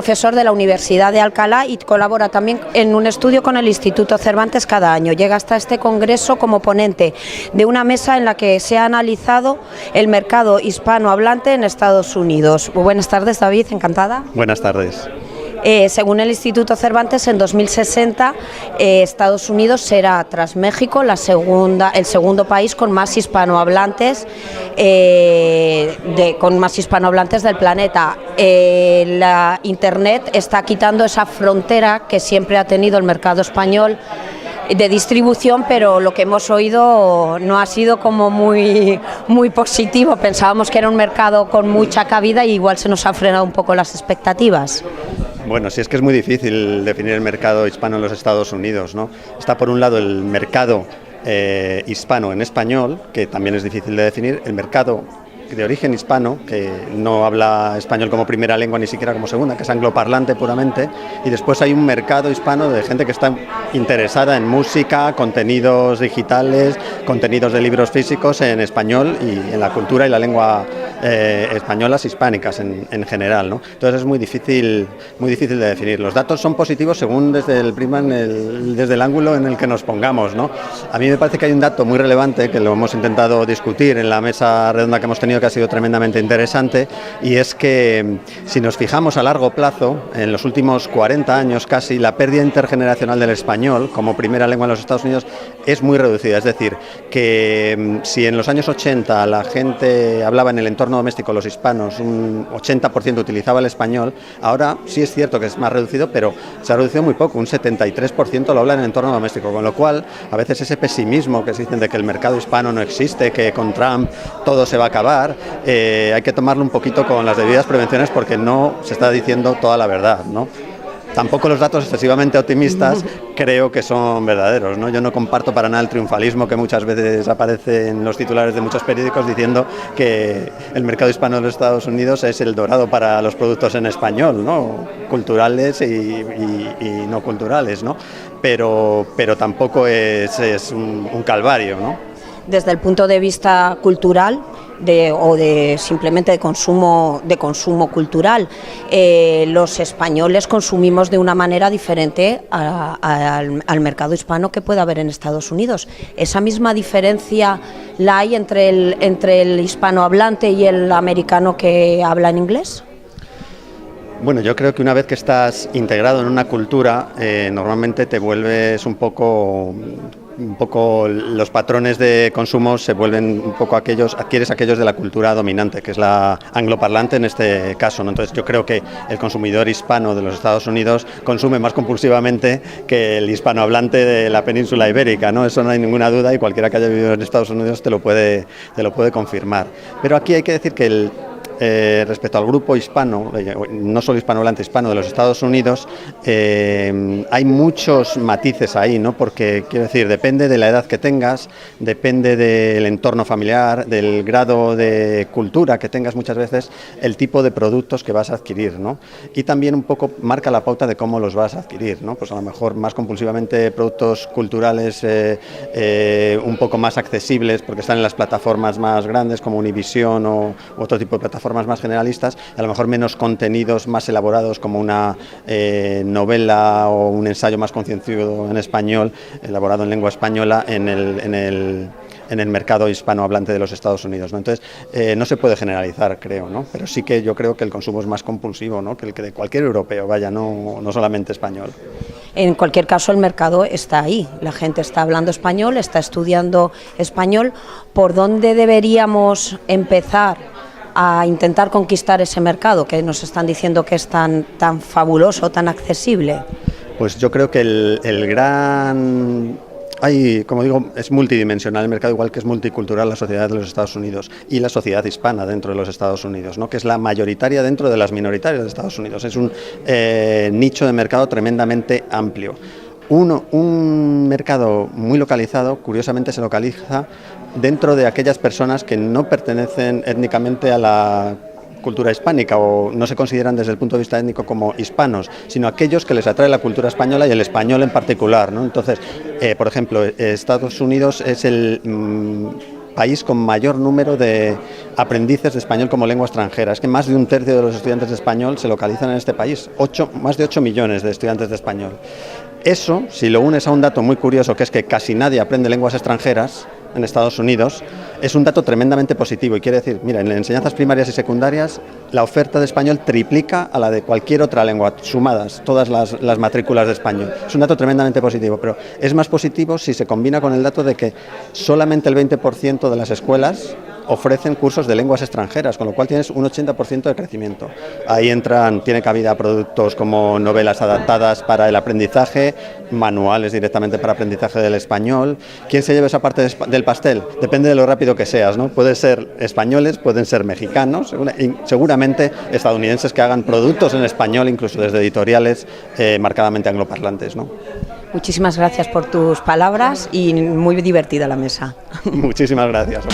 Profesor de la Universidad de Alcalá y colabora también en un estudio con el Instituto Cervantes cada año. Llega hasta este congreso como ponente de una mesa en la que se ha analizado el mercado hispanohablante en Estados Unidos. Buenas tardes, David, encantada. Buenas tardes. Según el Instituto Cervantes, en 2060 Estados Unidos será, tras México, el segundo país con más hispanohablantes del planeta. La Internet está quitando esa frontera que siempre ha tenido el mercado español de distribución, pero lo que hemos oído no ha sido como muy positivo. Pensábamos que era un mercado con mucha cabida y igual se nos han frenado un poco las expectativas. Bueno, sí, es que es muy difícil definir el mercado hispano en los Estados Unidos, ¿no? Está por un lado el mercado hispano en español, que también es difícil de definir, el mercado de origen hispano, que no habla español como primera lengua ni siquiera como segunda, que es angloparlante puramente, y después hay un mercado hispano de gente que está interesada en música, contenidos digitales, contenidos de libros físicos en español y en la cultura y la lengua españolas hispánicas en general, ¿no? Entonces es muy difícil de definir. Los datos son positivos según desde el ángulo en el que nos pongamos, ¿no? A mí me parece que hay un dato muy relevante que lo hemos intentado discutir en la mesa redonda que hemos tenido, que ha sido tremendamente interesante, y es que si nos fijamos a largo plazo, en los últimos 40 años casi, la pérdida intergeneracional del español como primera lengua en los Estados Unidos es muy reducida. Es decir, que si en los años 80 la gente hablaba en el entorno doméstico, los hispanos, un 80% utilizaba el español, ahora sí es cierto que es más reducido, pero se ha reducido muy poco, un 73% lo habla en el entorno doméstico, con lo cual a veces ese pesimismo que se dicen de que el mercado hispano no existe, que con Trump todo se va a acabar, hay que tomarlo un poquito con las debidas prevenciones porque no se está diciendo toda la verdad, ¿no? Tampoco los datos excesivamente optimistas creo que son verdaderos, ¿no? Yo no comparto para nada el triunfalismo que muchas veces aparece en los titulares de muchos periódicos diciendo que el mercado hispano de los Estados Unidos es el dorado para los productos en español, ¿no? Culturales y no culturales, ¿no? Pero tampoco es un calvario, ¿no? Desde el punto de vista cultural o simplemente de consumo cultural, los españoles consumimos de una manera diferente al mercado hispano que puede haber en Estados Unidos. ¿Esa misma diferencia la hay entre el hispanohablante y el americano que habla en inglés? Bueno, yo creo que una vez que estás integrado en una cultura, normalmente te vuelves un poco los patrones de consumo se vuelven un poco adquieres aquellos de la cultura dominante, que es la angloparlante en este caso, ¿no? Entonces yo creo que el consumidor hispano de los Estados Unidos consume más compulsivamente que el hispanohablante de la península ibérica, ¿no? Eso no hay ninguna duda y cualquiera que haya vivido en Estados Unidos te lo puede confirmar. Pero aquí hay que decir que respecto al grupo hispano, no solo hispanohablante, hispano de los Estados Unidos, hay muchos matices ahí, ¿no? Porque, quiero decir, depende de la edad que tengas, depende del entorno familiar, del grado de cultura que tengas muchas veces, el tipo de productos que vas a adquirir, ¿no? Y también un poco marca la pauta de cómo los vas a adquirir, ¿no? Pues a lo mejor más compulsivamente productos culturales un poco más accesibles porque están en las plataformas más grandes como Univision o otro tipo de plataformas más generalistas, y a lo mejor menos contenidos más elaborados como una novela o un ensayo más concienzudo en español, elaborado en lengua española en el mercado hispanohablante de los Estados Unidos, ¿no? Entonces, no se puede generalizar, creo, ¿no? Pero sí que yo creo que el consumo es más compulsivo, ¿no? Que el que de cualquier europeo, vaya, no solamente español. En cualquier caso, el mercado está ahí, la gente está hablando español, está estudiando español. ¿Por dónde deberíamos empezar a intentar conquistar ese mercado que nos están diciendo que es tan fabuloso, tan accesible? Pues yo creo que el gran... como digo, es multidimensional el mercado, igual que es multicultural la sociedad de los Estados Unidos y la sociedad hispana dentro de los Estados Unidos, ¿no? Que es la mayoritaria dentro de las minoritarias de Estados Unidos. Es un nicho de mercado tremendamente amplio. Un mercado muy localizado, curiosamente se localiza dentro de aquellas personas que no pertenecen étnicamente a la cultura hispánica o no se consideran desde el punto de vista étnico como hispanos, sino aquellos que les atrae la cultura española y el español en particular, ¿no? Entonces, por ejemplo, Estados Unidos es el país con mayor número de aprendices de español como lengua extranjera. Es que más de un tercio de los estudiantes de español se localizan en este país, más de 8 millones de estudiantes de español. Eso, si lo unes a un dato muy curioso, que es que casi nadie aprende lenguas extranjeras en Estados Unidos, es un dato tremendamente positivo y quiere decir, mira, en enseñanzas primarias y secundarias la oferta de español triplica a la de cualquier otra lengua, sumadas todas las matrículas de español. Es un dato tremendamente positivo, pero es más positivo si se combina con el dato de que solamente el 20% de las escuelas ofrecen cursos de lenguas extranjeras, con lo cual tienes un 80% de crecimiento. Ahí tiene cabida productos como novelas adaptadas para el aprendizaje, manuales directamente para aprendizaje del español. ¿Quién se lleva esa parte del pastel? Depende de lo rápido que seas, ¿no? Pueden ser españoles, pueden ser mexicanos, y seguramente estadounidenses que hagan productos en español, incluso desde editoriales marcadamente angloparlantes, ¿no? Muchísimas gracias por tus palabras y muy divertida la mesa. Muchísimas gracias.